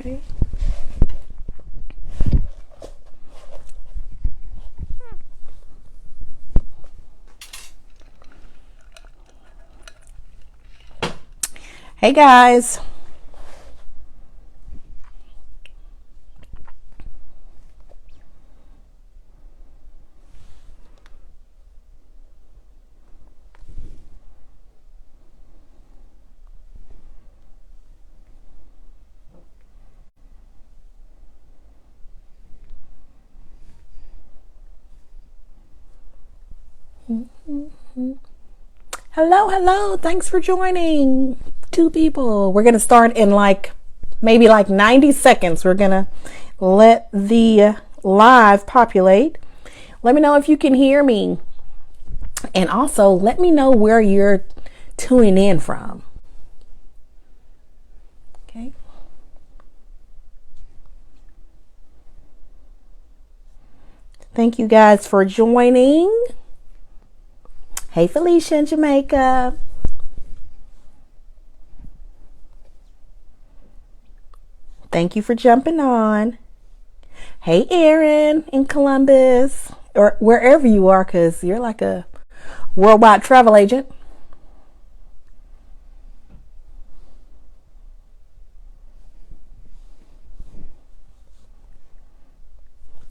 Okay. Hey guys. Hello. Thanks for joining. 2 people. We're going to start in maybe 90 seconds. We're going to let the live populate. Let me know if you can hear me. And also let me know where you're tuning in from. Okay. Thank you guys for joining. Hey, Felicia in Jamaica. Thank you for jumping on. Hey, Aaron in Columbus, or wherever you are, because you're like a worldwide travel agent.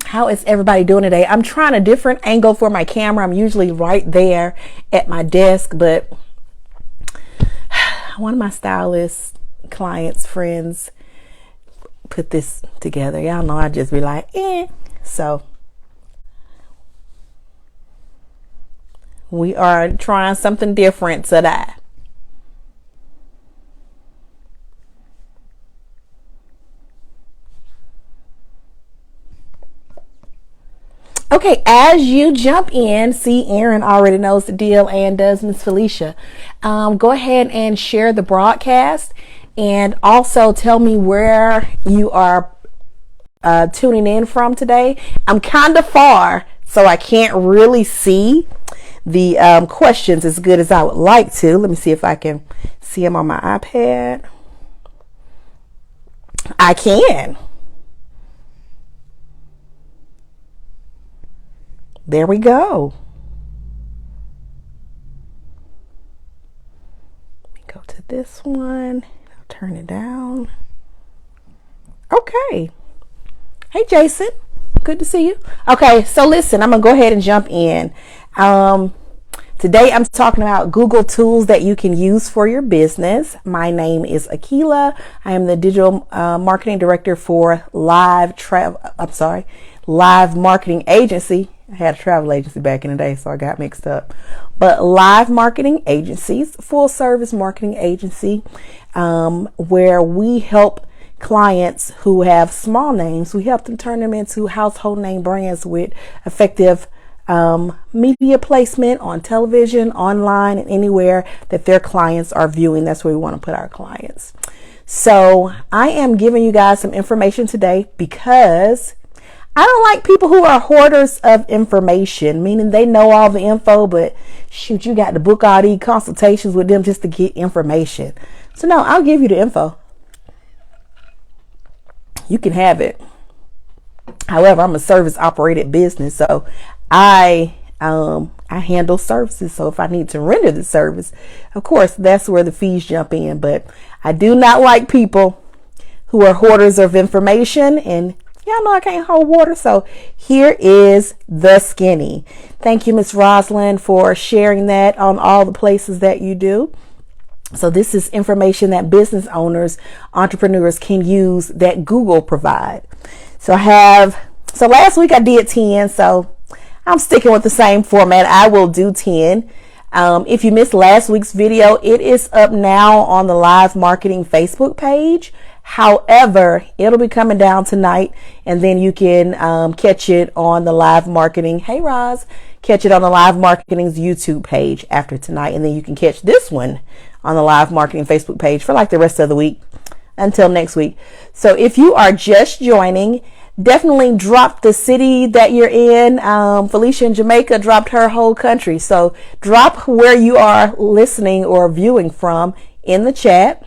How is everybody doing today? I'm trying a different angle for my camera. I'm usually right there at my desk, but one of my stylist clients, friends, put this together. Y'all know I just be like, So we are trying something different today. Okay, as you jump in, see Aaron already knows the deal, and does Miss Felicia. Go ahead and share the broadcast, and also tell me where you are tuning in from today. I'm kind of far, so I can't really see the questions as good as I would like to. Let me see if I can see them on my iPad. I can. There we go. Let me go to this one. I'll turn it down. Okay. Hey, Jason. Good to see you. Okay, so listen, I'm going to go ahead and jump in. Today I'm talking about Google tools that you can use for your business. My name is Akila. I am the digital marketing director for Live Marketing Agency. I had a travel agency back in the day, so I got mixed up. But Live Marketing Agencies, full service marketing agency, where we help clients who have small names. We help them turn them into household name brands with effective media placement on television, online, and anywhere that their clients are viewing. That's where we want to put our clients. So I am giving you guys some information today because I don't like people who are hoarders of information, meaning they know all the info, but shoot, you got to book all these consultations with them just to get information. So no, I'll give you the info. You can have it. However, I'm a service operated business, so I handle services. So if I need to render the service, of course, that's where the fees jump in. But I do not like people who are hoarders of information, and y'all know I can't hold water. So here is the skinny. Thank you, Miss Rosalind, for sharing that on all the places that you do. So this is information that business owners, entrepreneurs can use that Google provide. So last week I did 10. So I'm sticking with the same format. I will do 10. If you missed last week's video, it is up now on the Live Marketing Facebook page. However, it'll be coming down tonight, and then you can catch it on the Live Marketing. Hey, Roz, catch it on the Live Marketing's YouTube page after tonight, and then you can catch this one on the Live Marketing Facebook page for like the rest of the week until next week. So if you are just joining, definitely drop the city that you're in. Felicia in Jamaica dropped her whole country. So drop where you are listening or viewing from in the chat.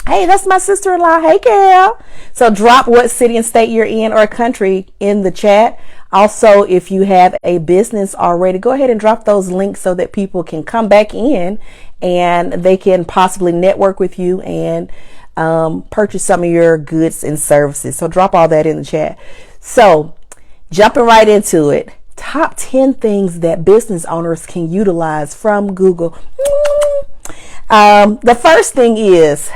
Hey, that's my sister-in-law. Hey, Carol. So drop what city and state you're in or country in the chat. Also, if you have a business already, go ahead and drop those links so that people can come back in and they can possibly network with you and purchase some of your goods and services. So drop all that in the chat. So jumping right into it, top 10 things that business owners can utilize from Google. The first thing is,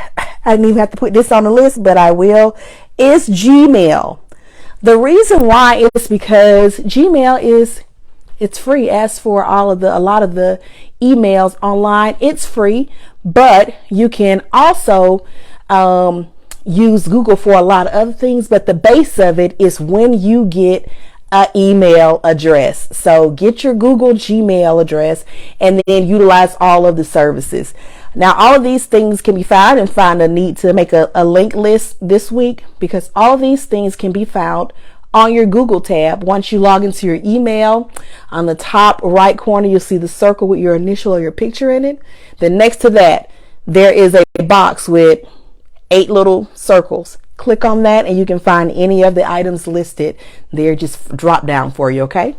I didn't even have to put this on the list, but I will, is Gmail. The reason why is because Gmail it's free. As for a lot of the emails online, it's free, but you can also use Google for a lot of other things, but the base of it is when you get an email address. So get your Google Gmail address and then utilize all of the services. Now, all of these things can be found, and find a need to make a link list this week, because all of these things can be found on your Google tab. Once you log into your email, on the top right corner, you'll see the circle with your initial or your picture in it. Then next to that, there is a box with 8 little circles. Click on that and you can find any of the items listed there, just drop down for you. Okay.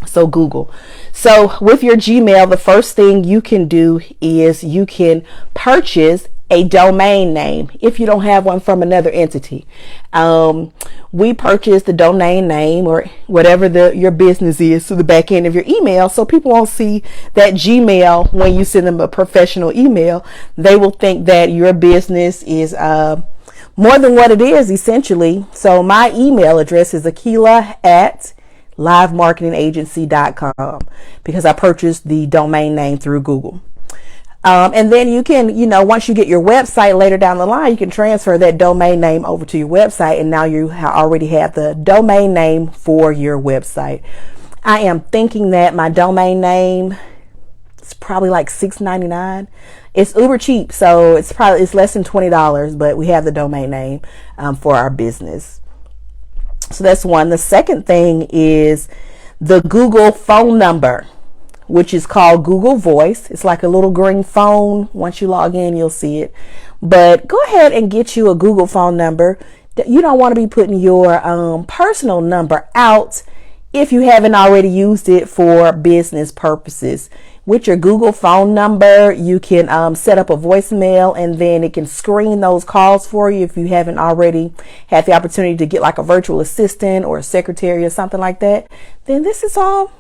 So Google. So with your Gmail, the first thing you can do is you can purchase a domain name if you don't have one from another entity. We purchased the domain name or whatever your business is to the back end of your email, so people won't see that Gmail when you send them a professional email. They will think that your business is more than what it is, essentially. So my email address is Akilah@livemarketingagency.com, because I purchased the domain name through Google. And then you can, once you get your website later down the line, you can transfer that domain name over to your website, and now you already have the domain name for your website. I am thinking that my domain name is probably like $6.99. It's uber cheap, so it's less than $20, but we have the domain name for our business. So that's one. The second thing is the Google phone number, which is called Google Voice. It's like a little green phone. Once you log in, you'll see it. But go ahead and get you a Google phone number. You don't want to be putting your personal number out if you haven't already used it for business purposes. With your Google phone number, you can set up a voicemail, and then it can screen those calls for you if you haven't already had the opportunity to get like a virtual assistant or a secretary or something like that. Then this is all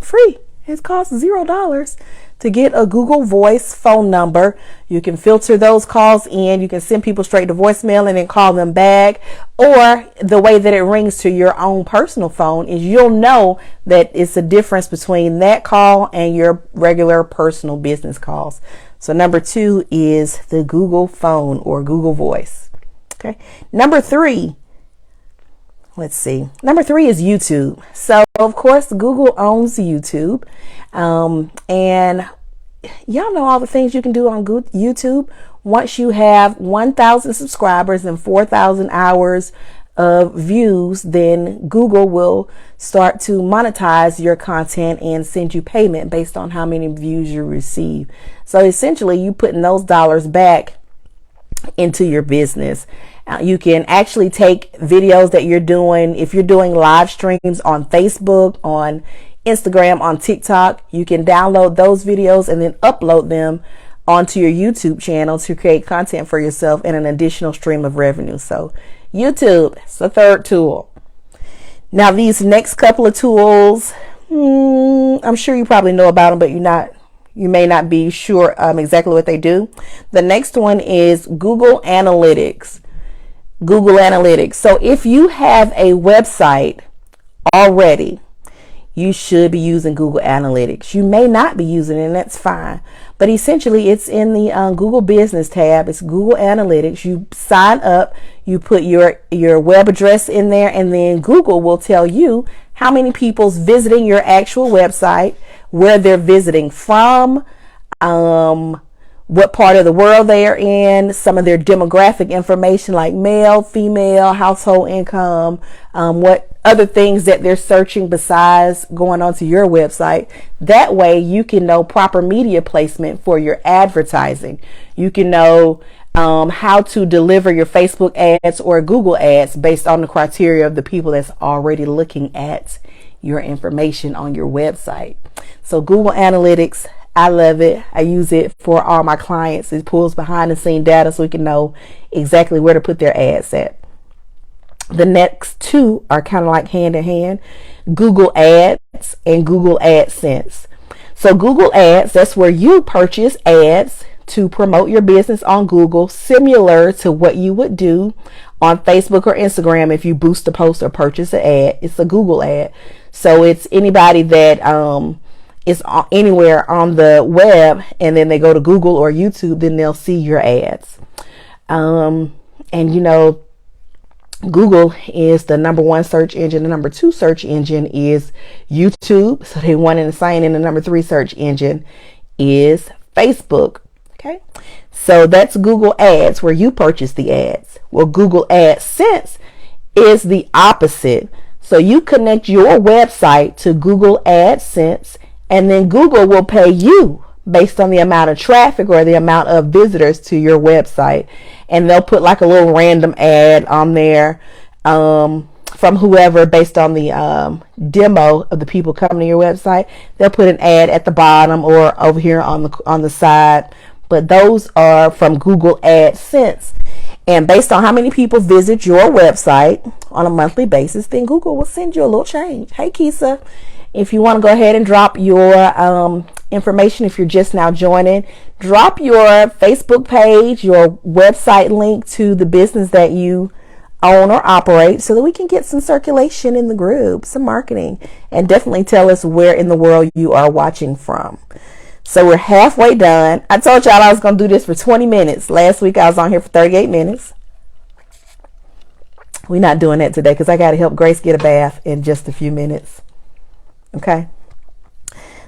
free. It costs $0 to get a Google Voice phone number. You can filter those calls in. You can send people straight to voicemail and then call them back. Or the way that it rings to your own personal phone is you'll know that it's a difference between that call and your regular personal business calls. So number 2 is the Google phone or Google Voice. Okay. Number 3. Let's see. Number 3 is YouTube. So, of course, Google owns YouTube. And y'all know all the things you can do on YouTube. Once you have 1,000 subscribers and 4,000 hours of views, then Google will start to monetize your content and send you payment based on how many views you receive. So essentially, you putting those dollars back into your business. You can actually take videos that you're doing. If you're doing live streams on Facebook, on Instagram, on TikTok, you can download those videos and then upload them onto your YouTube channel to create content for yourself and an additional stream of revenue. So YouTube is the third tool. Now these next couple of tools, I'm sure you probably know about them, but you may not be sure exactly what they do. The next one is Google Analytics. Google Analytics. So if you have a website already, you should be using Google Analytics. You may not be using it, and that's fine. But essentially, it's in the Google Business tab. It's Google Analytics. You sign up, you put your web address in there, and then Google will tell you how many people's visiting your actual website, where they're visiting from, what part of the world they are in, some of their demographic information like male, female, household income, what other things that they're searching besides going onto your website. That way you can know proper media placement for your advertising. You can know how to deliver your Facebook ads or Google ads based on the criteria of the people that's already looking at your information on your website. So Google Analytics, I love it. I use it for all my clients. It pulls behind the scene data so we can know exactly where to put their ads at. The next two are kind of like hand in hand, Google Ads and Google AdSense. So Google Ads, that's where you purchase ads to promote your business on Google, similar to what you would do on Facebook or Instagram if you boost a post or purchase an ad. It's a Google ad. So it's anybody that is anywhere on the web and then they go to Google or YouTube, then they'll see your ads. And you know, Google is the number one search engine. The number two search engine is YouTube. So they one and the same. And the number three search engine is Facebook. Okay. So that's Google Ads, where you purchase the ads. Well, Google AdSense is the opposite. So you connect your website to Google AdSense, and then Google will pay you based on the amount of traffic or the amount of visitors to your website. And they'll put like a little random ad on there from whoever based on the demo of the people coming to your website. They'll put an ad at the bottom or over here on the side. But those are from Google AdSense. And based on how many people visit your website on a monthly basis, then Google will send you a little change. Hey, Kisa, if you want to go ahead and drop your information, if you're just now joining, drop your Facebook page, your website link to the business that you own or operate so that we can get some circulation in the group, some marketing, and definitely tell us where in the world you are watching from. So we're halfway done. I told y'all I was going to do this for 20 minutes. Last week I was on here for 38 minutes. We're not doing that today because I got to help Grace get a bath in just a few minutes. Okay.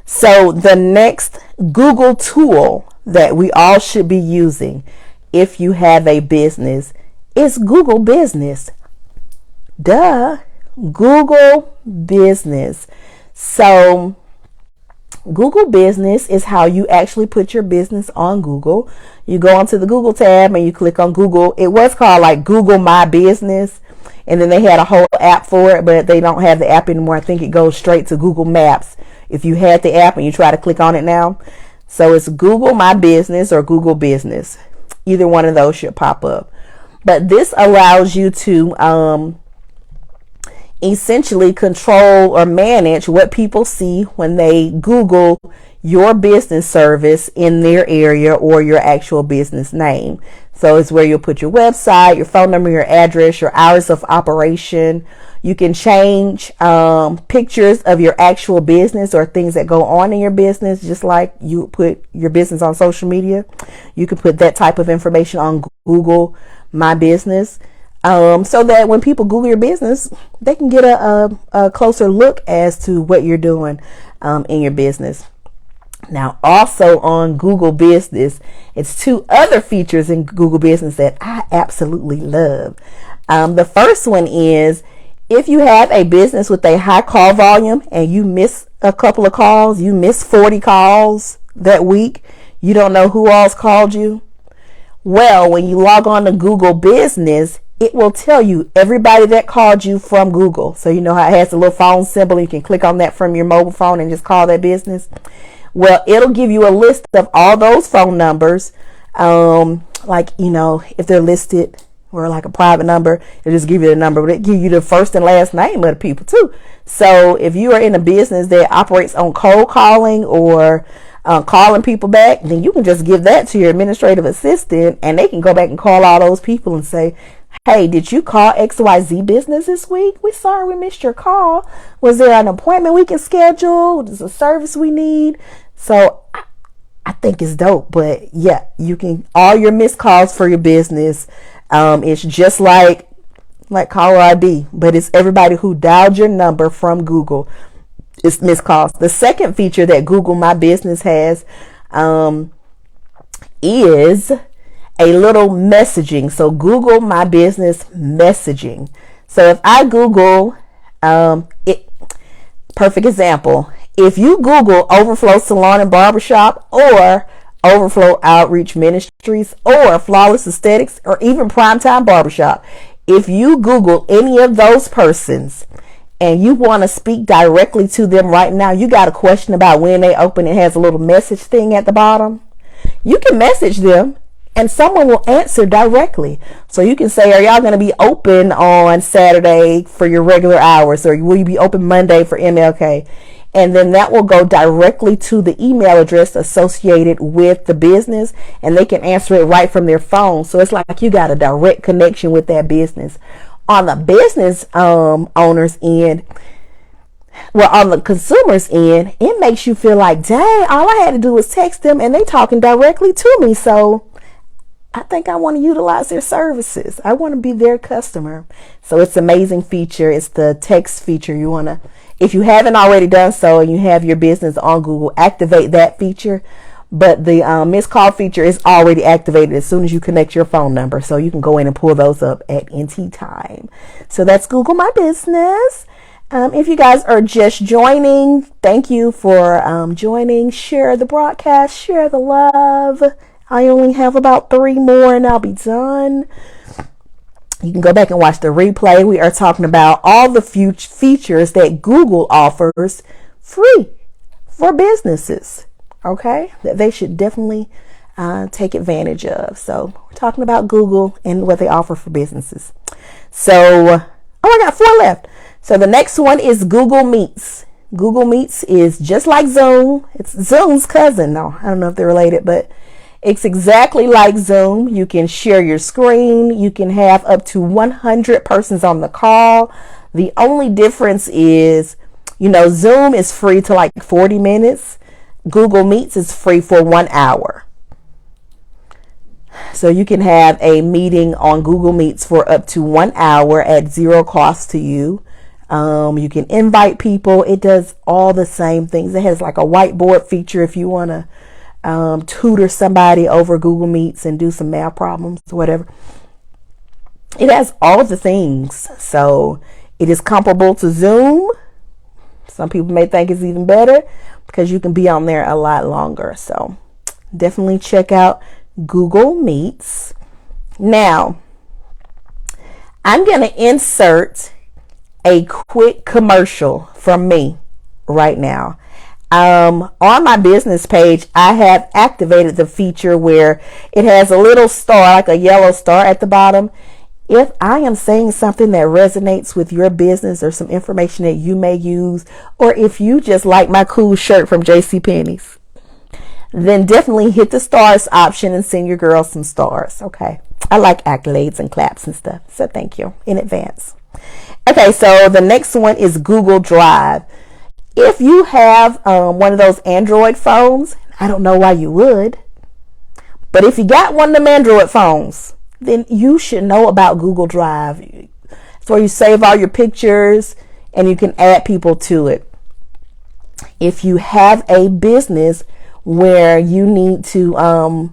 So the next Google tool that we all should be using if you have a business is Google Business. Duh. Google Business. So Google Business is how you actually put your business on Google. You go onto the Google tab and you click on Google. It was called like Google My Business, and then they had a whole app for it, but they don't have the app anymore. I think it goes straight to Google Maps if you had the app and you try to click on it now. So it's Google My Business or Google Business. Either one of those should pop up. But this allows you to essentially control or manage what people see when they Google your business service in their area or your actual business name. So it's where you'll put your website, your phone number, your address, your hours of operation. You can change pictures of your actual business or things that go on in your business, just like you put your business on social media. You can put that type of information on Google My Business. So that when people Google your business, they can get a closer look as to what you're doing in your business. Now, also on Google Business, it's two other features in Google Business that I absolutely love. The first one is if you have a business with a high call volume and you miss a couple of calls, you miss 40 calls that week, you don't know who else called you. Well, when you log on to Google Business, it will tell you everybody that called you from Google. So you know how it has a little phone symbol. You can click on that from your mobile phone and just call that business. Well, it'll give you a list of all those phone numbers. Like, you know, if they're listed or like a private number, it'll just give you the number, but it'll give you the first and last name of the people too. So if you are in a business that operates on cold calling or calling people back, then you can just give that to your administrative assistant and they can go back and call all those people and say, hey, did you call XYZ business this week? We're sorry we missed your call. Was there an appointment we can schedule? Is there a service we need? So I think it's dope. But yeah, you can, all your missed calls for your business. It's just like caller ID, but it's everybody who dialed your number from Google. It's missed calls. The second feature that Google My Business has is a little messaging. So Google My Business messaging. So if I Google perfect example, if you Google Overflow Salon and Barbershop or Overflow Outreach Ministries, or Flawless Aesthetics, or even Primetime Barbershop. If you Google any of those persons and you want to speak directly to them right now, you got a question about when they open, it has a little message thing at the bottom. You can message them and someone will answer directly. So you can say, are y'all going to be open on Saturday for your regular hours? Or will you be open Monday for MLK? And then that will go directly to the email address associated with the business, and they can answer it right from their phone. So it's like you got a direct connection with that business. On the business owner's end, well, on the consumer's end, it makes you feel like, dang, all I had to do was text them and they talking directly to me. So I think I want to utilize their services. I want to be their customer. So it's an amazing feature. It's the text feature. You want to, if you haven't already done so and you have your business on Google, activate that feature. But the missed call feature is already activated as soon as you connect your phone number. So you can go in and pull those up at NT time. So that's Google My Business. If you guys are just joining, thank you for joining. Share the broadcast, share the love. I only have about 3 more and I'll be done. You can go back and watch the replay. We are talking about all the features that Google offers free for businesses. Okay, that they should definitely take advantage of. So we're talking about Google and what they offer for businesses. So, I got 4 left. So the next one is Google Meets. Google Meets is just like Zoom. It's Zoom's cousin. No, I don't know if they're related, but it's exactly like Zoom. You can share your screen. You can have up to 100 persons on the call. The only difference is, Zoom is free to like 40 minutes. Google Meets is free for 1 hour. So you can have a meeting on Google Meets for up to 1 hour at 0 cost to you. You can invite people. It does all the same things. It has like a whiteboard feature if you want to tutor somebody over Google Meets and do some math problems or whatever. It has all the things. So it is comparable to Zoom. Some people may think it's even better because you can be on there a lot longer. So definitely check out Google Meets. Now, I'm going to insert a quick commercial from me right now. On my business page, I have activated the feature where it has a little star, like a yellow star at the bottom. If I am saying something that resonates with your business or some information that you may use, or if you just like my cool shirt from JCPenney's, then definitely hit the stars option and send your girl some stars. Okay. I like accolades and claps and stuff. So thank you in advance. Okay. So the next one is Google Drive. If you have one of those Android phones, I don't know why you would, but if you got one of them Android phones, then you should know about Google Drive. It's where you save all your pictures and you can add people to it. If you have a business where you need to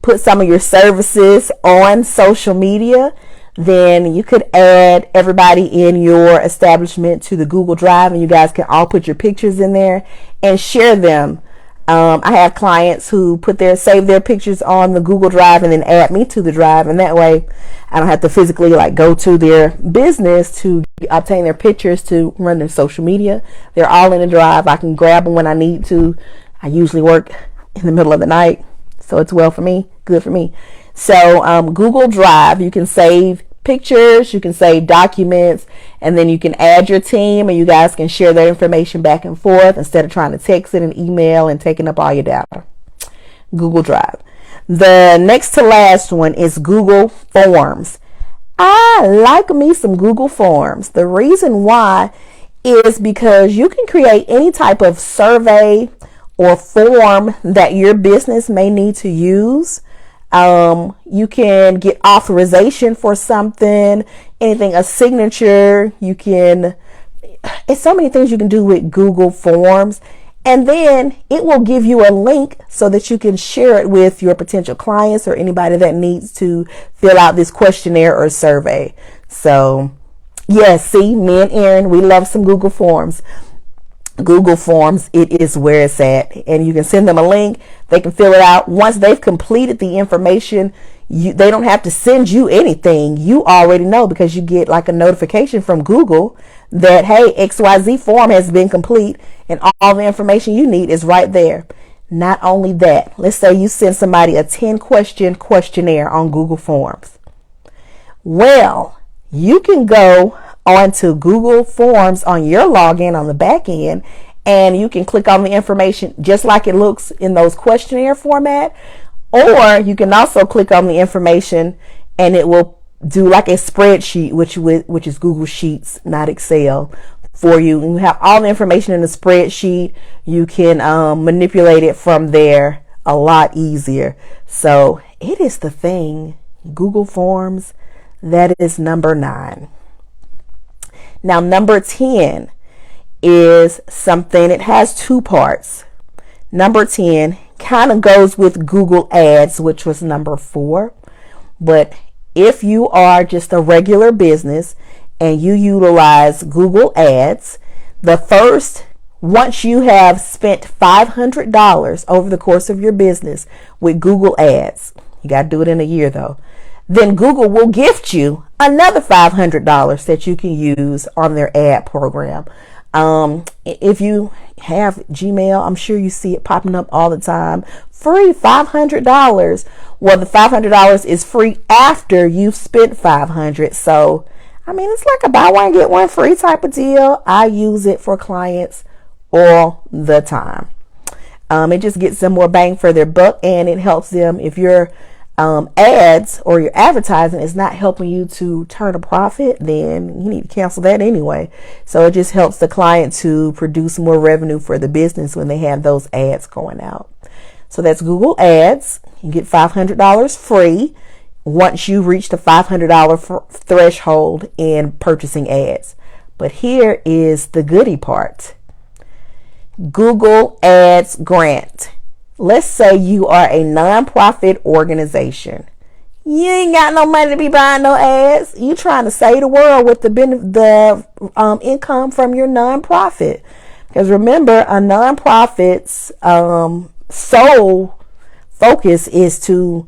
put some of your services on social media, then you could add everybody in your establishment to the Google Drive, and you guys can all put your pictures in there and share them. I have clients who save their pictures on the Google Drive and then add me to the drive, and that way I don't have to physically go to their business to obtain their pictures to run their social media. They're all in the drive. I can grab them when I need to. I usually work in the middle of the night, so it's good for me. So Google Drive, you can save pictures, you can save documents, and then you can add your team and you guys can share that information back and forth instead of trying to text it and email and taking up all your data. Google Drive. The next to last one is Google Forms. I like me some Google Forms. The reason why is because you can create any type of survey or form that your business may need to use. You can get authorization for something, anything, a signature. It's so many things you can do with Google Forms. And then it will give you a link so that you can share it with your potential clients or anybody that needs to fill out this questionnaire or survey. So yes, see, me and Erin, we love some Google Forms. Google Forms, it is where it's at. And you can send them a link. They can fill it out. Once they've completed the information, they don't have to send you anything. You already know, because you get like a notification from Google that, hey, XYZ form has been complete, and all the information you need is right there. Not only that, let's say you send somebody a 10-question questionnaire on Google Forms. Well, you can go onto Google Forms on your login on the back end, and you can click on the information just like it looks in those questionnaire format, or you can also click on the information and it will do like a spreadsheet, which is Google Sheets, not Excel, for you. And you have all the information in the spreadsheet. You can manipulate it from there a lot easier. So it is the thing, Google Forms. That is number 9. Now, number 10 is something, it has 2 parts. Number 10 kind of goes with Google Ads, which was number 4. But if you are just a regular business and you utilize Google Ads, once you have spent $500 over the course of your business with Google Ads, you got to do it in a year though, then Google will gift you another $500 that you can use on their ad program. If you have Gmail, I'm sure you see it popping up all the time. Free $500. Well, the $500 is free after you've spent $500. So, I mean, it's like a buy one, get one free type of deal. I use it for clients all the time. It just gets them more bang for their buck, and it helps them if you're ads or your advertising is not helping you to turn a profit, then you need to cancel that anyway. So it just helps the client to produce more revenue for the business when they have those ads going out. So that's Google Ads. You get $500 free once you reach the $500 threshold in purchasing ads. But here is the goodie part. Google Ads Grant. Let's say you are a nonprofit organization. You ain't got no money to be buying no ads. You trying to save the world with the income from your nonprofit. Because remember, a nonprofit's sole focus is to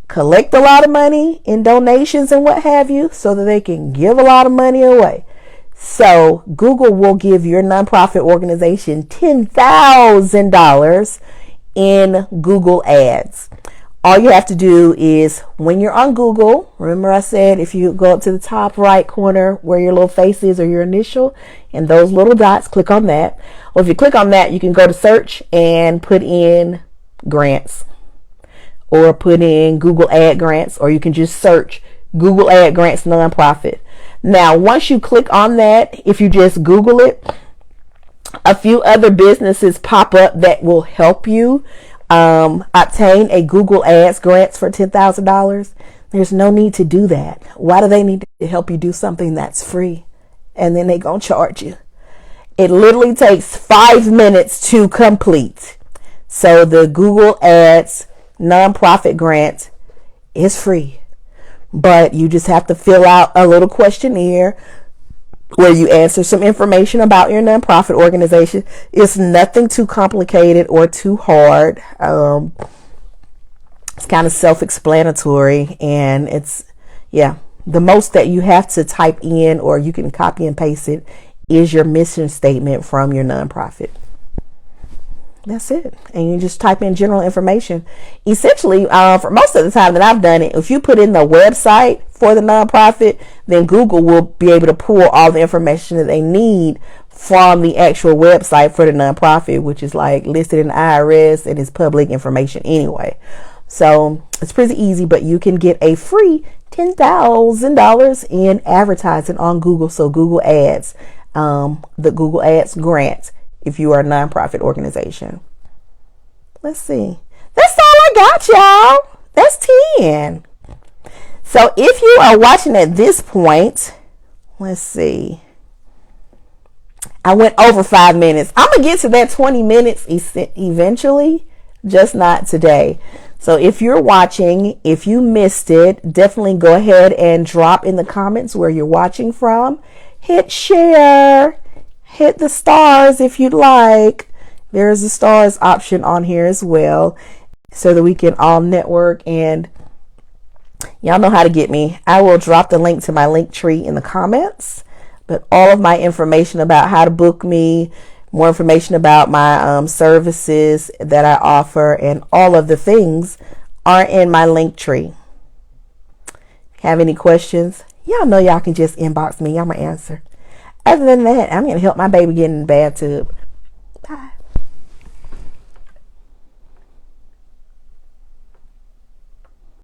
collect a lot of money in donations and what have you, so that they can give a lot of money away. So Google will give your nonprofit organization $10,000 in Google Ads. All you have to do is, when you're on Google, remember I said if you go up to the top right corner where your little face is or your initial and those little dots, click on that. Well, if you click on that, you can go to search and put in grants, or put in Google Ad Grants, or you can just search Google Ad Grants nonprofit. Now, once you click on that, if you just Google it, a few other businesses pop up that will help you obtain a Google Ads grants for $10,000. There's no need to do that. Why do they need to help you do something that's free and then they gonna charge you? It literally takes 5 minutes to complete. So the Google Ads nonprofit grant is free, but you just have to fill out a little questionnaire where you answer some information about your nonprofit organization. It's nothing too complicated or too hard. It's kind of self-explanatory, and it's, the most that you have to type in, or you can copy and paste it, is your mission statement from your nonprofit. That's it. And you just type in general information. Essentially, for most of the time that I've done it, if you put in the website for the nonprofit, then Google will be able to pull all the information that they need from the actual website for the nonprofit, which is like listed in the IRS and is public information anyway. So it's pretty easy, but you can get a free $10,000 in advertising on Google. So Google Ads, the Google Ads grant, if you are a nonprofit organization. Let's see. That's all I got, y'all. That's 10. So if you are watching at this point, let's see. I went over 5 minutes. I'm going to get to that 20 minutes eventually, just not today. So if you're watching, if you missed it, definitely go ahead and drop in the comments where you're watching from. Hit share. hit the stars if you'd like. There's a stars option on here as well, so that we can all network. And y'all know how to get me. I will drop the link to my link tree in the comments, but all of my information about how to book me, more information about my services that I offer, and all of the things are in my link tree. Have any questions? Y'all know y'all can just inbox me. I'm gonna answer. Other than that, I'm gonna help my baby get in the bathtub.